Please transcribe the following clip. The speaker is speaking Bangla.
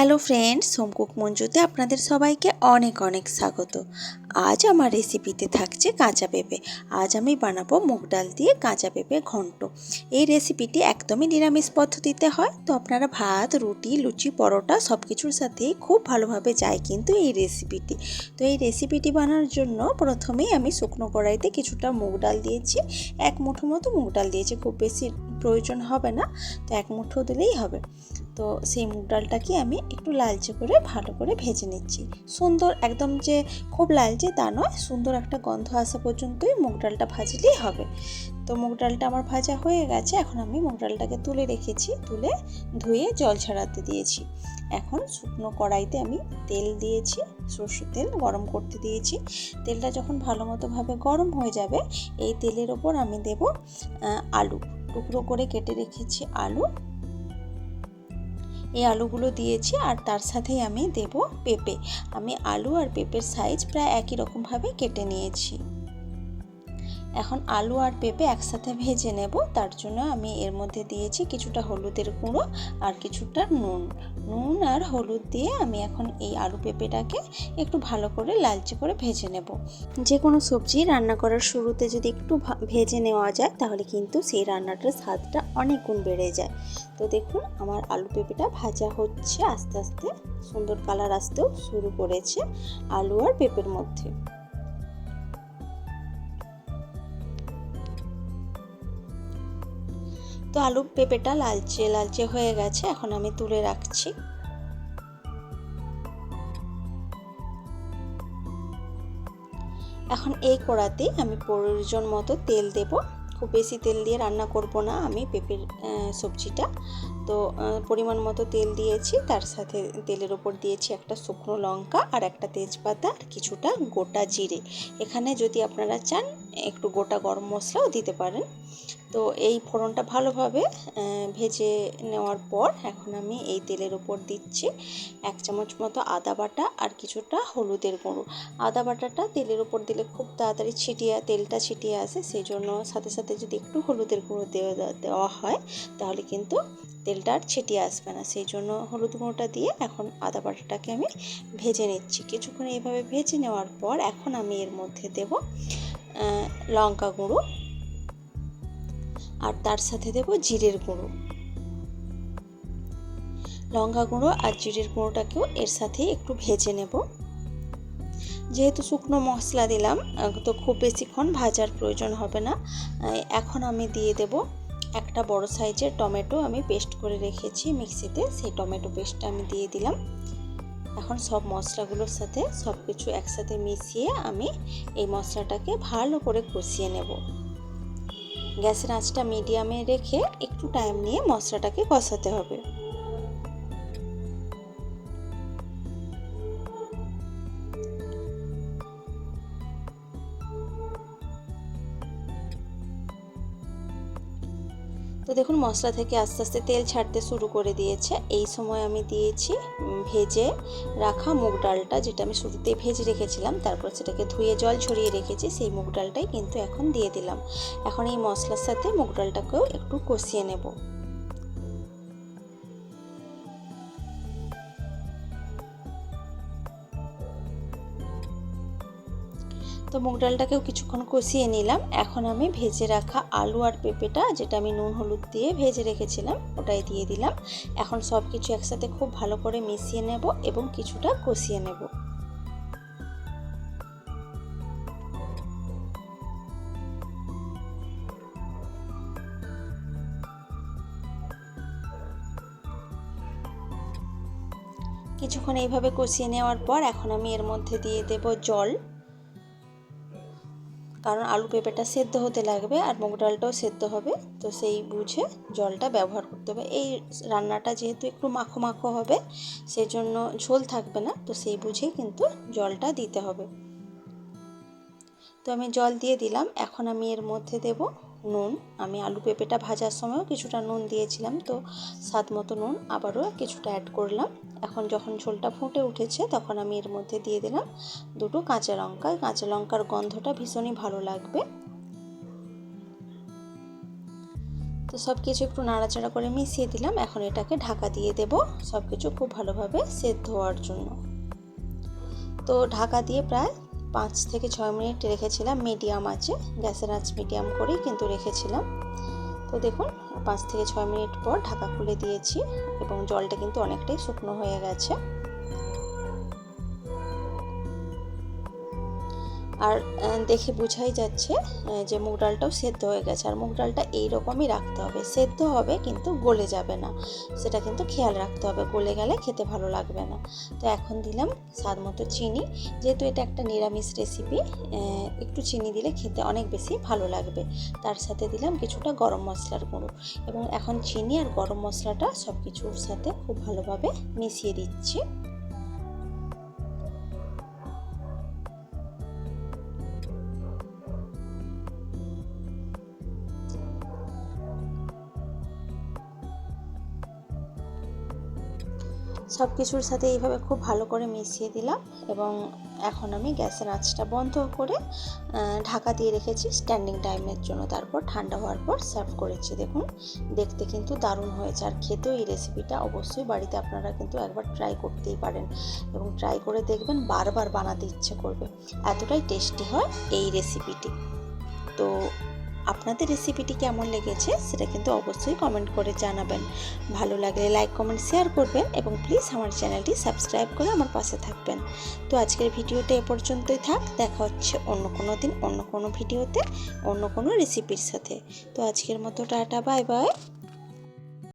হ্যালো ফ্রেন্ডস, হোম কুক মঞ্জুতে আপনাদের সবাইকে অনেক অনেক স্বাগত। আজ আমার রেসিপিতে থাকছে কাঁচা পেঁপে। আজ আমি বানাবো মুগ ডাল দিয়ে কাঁচা পেঁপে ঘন্ট। এই রেসিপিটি একদমই নিরামিষ পদ্ধতিতে হয়, তো আপনারা ভাত, রুটি, লুচি, পরোটা সব কিছুর সাথেই খুব ভালোভাবে যায় কিন্তু এই রেসিপিটি। তো এই রেসিপিটি বানানোর জন্য প্রথমেই আমি শুকনো কড়াইতে কিছুটা মুগ ডাল দিয়েছি। এক মুঠো মতো মুগ ডাল দিয়েছি, খুব বেশি প্রয়োজন হবে না, তো এক মুঠো দিলেই হবে। তো সেই মুগ ডালটাকে আমি একটু লালচে করে ভালো করে ভেজে নিচ্ছি। সুন্দর একদম যে খুব লালচে তা নয়, সুন্দর একটা গন্ধ আসা পর্যন্তই মুগ ডালটা ভাজলেই হবে। তো মুগ ডালটা আমার ভাজা হয়ে গেছে। এখন আমি মুগ ডালটাকে তুলে রেখেছি, তুলে ধুয়ে জল ছাড়াতে দিয়েছি। এখন শুকনো কড়াইতে আমি তেল দিয়েছি, সরষের তেল গরম করতে দিয়েছি। তেলটা যখন ভালো মতোভাবে গরম হয়ে যাবে, এই তেলের ওপর আমি দেব আলু, টুকরো করে কেটে রেখেছি আলু। এই আলুগুলো দিয়েছি আর তার সাথেই আমি দেব পেঁপে। আমি আলু আর পেঁপের সাইজ প্রায় একই রকমভাবে কেটে নিয়েছি। এখন আলু আর পেঁপে একসাথে ভেজে নেব, তার জন্য আমি এর মধ্যে দিয়েছি কিছুটা হলুদের গুঁড়ো আর কিছুটা নুন আর হলুদ দিয়ে আমি এখন এই আলু পেঁপেটাকে একটু ভালো করে লালচে করে ভেজে নেব। যে কোনো সবজি রান্না করার শুরুতে যদি একটু ভেজে নেওয়া যায় তাহলে কিন্তু সেই রান্নাটার স্বাদটা অনেক গুণ বেড়ে যায়। তো দেখুন আমার আলু পেঁপেটা ভাজা হচ্ছে, আস্তে আস্তে সুন্দর কালার আসতেও শুরু করেছে আলু আর পেঁপের মধ্যে। তো আলু পেঁপেটা লালচে লালচে হয়ে গেছে, এখন আমি তুলে রাখছি। এখন এই কড়াতেই আমি প্রয়োজন মতো তেল দেব। খুব বেশি তেল দিয়ে রান্না করব না আমি পেঁপের সবজিটা। তো পরিমাণ মতো তেল দিয়েছি, তার সাথে তেলের ওপর দিয়েছি একটা শুকনো লঙ্কা আর একটা তেজপাতা আর কিছুটা গোটা জিরে। এখানে যদি আপনারা চান একটু গোটা গরম মশলাও দিতে পারেন। তো এই ফোড়নটা ভালোভাবে ভেজে নেওয়ার পর এখন আমি এই তেলের ওপর দিচ্ছি 1 চামচ মতো আদা বাটা আর কিছুটা হলুদের গুঁড়ো। আদা বাটাটা তেলের ওপর দিলে খুব তাড়াতাড়ি তেলটা ছিটিয়ে আসে, সেই জন্য সাথে সাথে যদি একটু হলুদের গুঁড়ো দেওয়া হয় তাহলে কিন্তু তেলটা আর ছিটিয়ে আসবে না। সেই জন্য হলুদ গুঁড়োটা দিয়ে এখন আদা বাটাটাকে আমি ভেজে নিচ্ছি। কিছুক্ষণ এইভাবে ভেজে নেওয়ার পর এখন আমি এর মধ্যে দেব লঙ্কা গুঁড়ো আর তার সাথে দেব জিরের গুঁড়ো। লঙ্কা গুঁড়ো আর জিরের গুঁড়োটাকেও এর সাথে একটু ভেজে নেব। যেহেতু শুকনো মশলা দিলাম, তো খুব বেশিক্ষণ ভাজার প্রয়োজন হবে না। এখন আমি দিয়ে দেব একটা বড় সাইজের টমেটো, আমি পেস্ট করে রেখেছি মিক্সিতে, সেই টমেটো পেস্টটা আমি দিয়ে দিলাম। এখন সব মশলাগুলোর সাথে সব কিছু একসাথে মিশিয়ে আমি এই মশলাটাকে ভালো করে কষিয়ে নেব। গ্যাসের আঁচটা মিডিয়ামে রেখে একটু টাইম নিয়ে মশলাটাকে কষাতে হবে। তো দেখুন মশলা থেকে আস্তে আস্তে তেল ছাড়তে শুরু করে দিয়েছে। এই সময় আমি দিয়েছি ভেজে রাখা মুগ ডালটা, যেটা আমি শুরুতেই ভেজে রেখেছিলাম, তারপর সেটাকে ধুয়ে জল ছড়িয়ে রেখেছি, সেই মুগ ডালটাই কিন্তু এখন দিয়ে দিলাম। এখন এই মশলার সাথে মুগ ডালটাকেও একটু কষিয়ে নেব। তো মুগ ডালটাকেও কিছুক্ষণ কষিয়ে নিলাম। এখন আমি ভেজে রাখা আলু আর পেঁপেটা, যেটা আমি নুন হলুদ দিয়ে ভেজে রেখেছিলাম, ওটাই দিয়ে দিলাম। এখন সব কিছু একসাথে খুব ভালো করে মিশিয়ে নেব এবং কিছুটা কষিয়ে নেব। কিছুক্ষণ এইভাবে কষিয়ে নেওয়ার পর এখন আমি এর মধ্যে দিয়ে দেব জল, কারণ আলু পেঁপেটা সেদ্ধ হতে লাগবে আর মুগ ডালটাও সেদ্ধ হবে, তো সেই বুঝে জলটা ব্যবহার করতে হবে। এই রান্নাটা যেহেতু একটু মাখো মাখো হবে, সেই জন্য ঝোল থাকবে না, তো সেই বুঝেই কিন্তু জলটা দিতে হবে। তো আমি জল দিয়ে দিলাম। এখন আমি এর মধ্যে দেব নুন। আমি আলু পেঁপেটা ভাজার সময়ও কিছুটা নুন দিয়েছিলাম, তো স্বাদ মতো নুন আবারও কিছুটা অ্যাড করলাম। এখন যখন ঝোলটা ফুটে উঠেছে তখন আমি এর মধ্যে দিয়ে দিলাম দুটো কাঁচা লঙ্কা। কাঁচা লঙ্কার গন্ধটা ভীষণই ভালো লাগবে। তো সব কিছু একটু নাড়াচাড়া করে মিশিয়ে দিলাম। এখন এটাকে ঢাকা দিয়ে দেব সব কিছু খুব ভালোভাবে সেদ্ধ হওয়ার জন্য। তো ঢাকা দিয়ে প্রায় 5 থেকে 6 মিনিট রেখেছিলাম মিডিয়াম আঁচে, গ্যাসের আঁচ মিডিয়াম করেই কিন্তু রেখেছিলাম। তো দেখুন 5 থেকে 6 মিনিট পর ঢাকা খুলে দিয়েছি এবং জলটা কিন্তু অনেকটাই শুকনো হয়ে গেছে। আর দেখে বোঝাই যাচ্ছে যে মুগ ডালটাও সেদ্ধ হয়ে গেছে। আর মুগ ডালটা এইরকমই রাখতে হবে, সেদ্ধ হবে কিন্তু গলে যাবে না, সেটা কিন্তু খেয়াল রাখতে হবে, গলে গেলে খেতে ভালো লাগবে না। তো এখন দিলাম স্বাদ মতো চিনি, যেহেতু এটা একটা নিরামিষ রেসিপি একটু চিনি দিলে খেতে অনেক বেশি ভালো লাগবে। তার সাথে দিলাম কিছুটা গরম মশলার গুঁড়ো এবং এখন চিনি আর গরম মশলাটা সব কিছুর সাথে খুব ভালোভাবে মিশিয়ে দিচ্ছি। সব কিছুর সাথে এইভাবে খুব ভালো করে মিশিয়ে দিলাম এবং এখন আমি গ্যাসের আঁচটা বন্ধ করে ঢাকা দিয়ে রেখেছি স্ট্যান্ডিং টাইমের জন্য। তারপর ঠান্ডা হওয়ার পর সার্ভ করেছি। দেখুন দেখতে কিন্তু দারুণ হয়েছে, আর খেতেও এই রেসিপিটা অবশ্যই বাড়িতে আপনারা কিন্তু একবার ট্রাই করতেই পারেন এবং ট্রাই করে দেখবেন বারবার বানাতে ইচ্ছে করবে, এতটাই টেস্টি হয় এই রেসিপিটি। তো আপনাদের রেসিপিটি কেমন লেগেছে সেটা কিন্তু অবশ্যই কমেন্ট করে জানাবেন। ভালো লাগলে লাইক কমেন্ট শেয়ার করবেন এবং প্লিজ আমার চ্যানেলটি সাবস্ক্রাইব করে আমার পাশে থাকবেন। তো আজকের ভিডিওটা এ পর্যন্তই থাক, দেখা হচ্ছে অন্য কোনো দিন অন্য কোনো ভিডিওতে অন্য কোনো রেসিপির সাথে। তো আজকের মতো টাটা, বাই বাই।